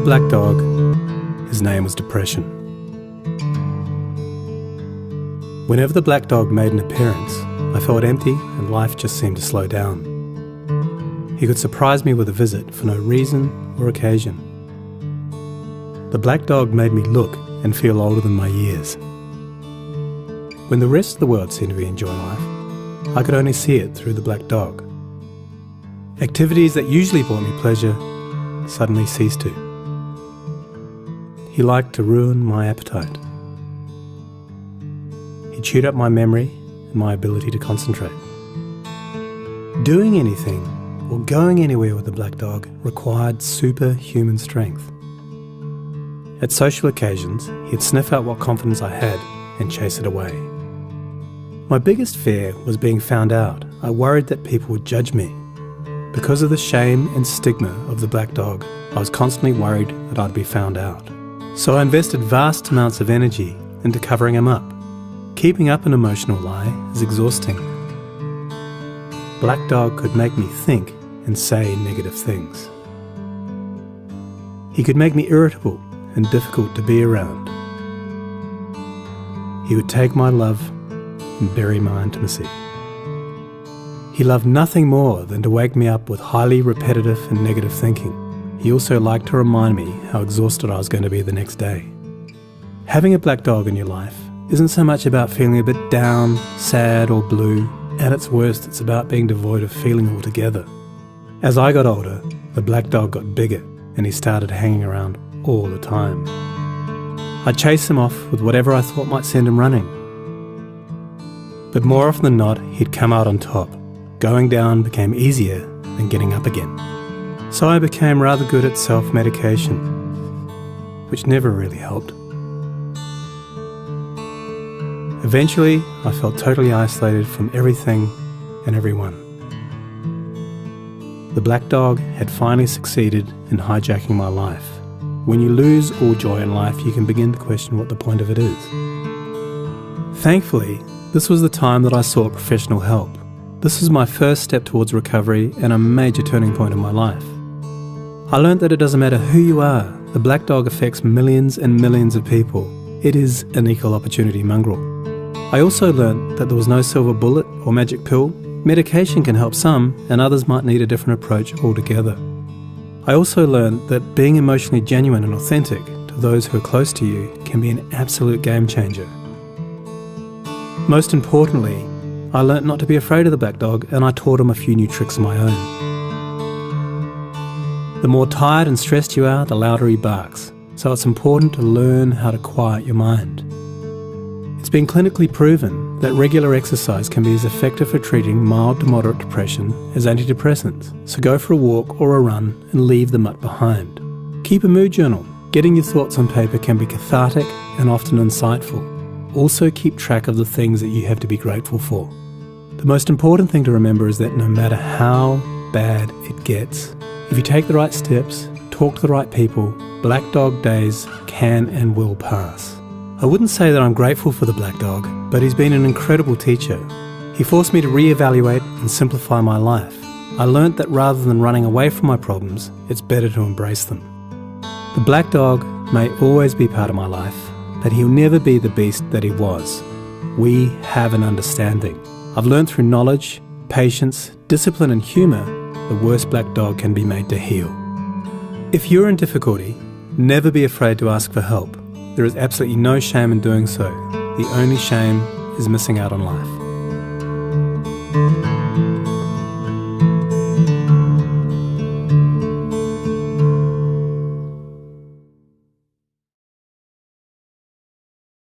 black dog. His name was Depression. Whenever the black dog made an appearance, I felt empty and life just seemed to slow down. He could surprise me with a visit for no reason or occasion. The black dog made me look and feel older than my years. When the rest of the world seemed to be enjoying life, I could only see it through the black dog. Activities that usually brought me pleasure suddenly ceased to. He liked to ruin my appetite. He chewed up my memory and my ability to concentrate. Doing anything or going anywhere with the black dog required superhuman strength. At social occasions, he'd sniff out what confidence I had and chase it away. My biggest fear was being found out. I worried that people would judge me. Because of the shame and stigma of the black dog, I was constantly worried that I'd be found out. So I invested vast amounts of energy into covering him up. Keeping up an emotional lie is exhausting. Black dog could make me think and say negative things. He could make me irritable and difficult to be around. He would take my love and bury my intimacy. He loved nothing more than to wake me up with highly repetitive and negative thinking. He also liked to remind me how exhausted I was going to be the next day. Having a black dog in your life isn't so much about feeling a bit down, sad or blue. At its worst, it's about being devoid of feeling altogether. As I got older, the black dog got bigger and he started hanging around all the time. I'd chase him off with whatever I thought might send him running. But more often than not, he'd come out on top. Going down became easier than getting up again. So I became rather good at self-medication, which never really helped. Eventually, I felt totally isolated from everything and everyone. The black dog had finally succeeded in hijacking my life. When you lose all joy in life, you can begin to question what the point of it is. Thankfully, this was the time that I sought professional help. This was my first step towards recovery and a major turning point in my life. I learned that it doesn't matter who you are, the black dog affects millions and millions of people. It is an equal opportunity mongrel. I also learned that there was no silver bullet or magic pill. Medication can help some, and others might need a different approach altogether. I also learned that being emotionally genuine and authentic to those who are close to you can be an absolute game changer. Most importantly, I learnt not to be afraid of the black dog, and I taught him a few new tricks of my own. The more tired and stressed you are, the louder he barks, so it's important to learn how to quiet your mind. It's been clinically proven that regular exercise can be as effective for treating mild to moderate depression as antidepressants, so go for a walk or a run and leave the mutt behind. Keep a mood journal. Getting your thoughts on paper can be cathartic and often insightful. Also keep track of the things that you have to be grateful for. The most important thing to remember is that no matter how bad it gets, if you take the right steps, talk to the right people, black dog days can and will pass. I wouldn't say that I'm grateful for the black dog, but he's been an incredible teacher. He forced me to reevaluate and simplify my life. I learnt that rather than running away from my problems, it's better to embrace them. The black dog may always be part of my life, but he'll never be the beast that he was. We have an understanding. I've learned through knowledge, patience, discipline and humour, the worst black dog can be made to heal. If you're in difficulty, never be afraid to ask for help. There is absolutely no shame in doing so. The only shame is missing out on life.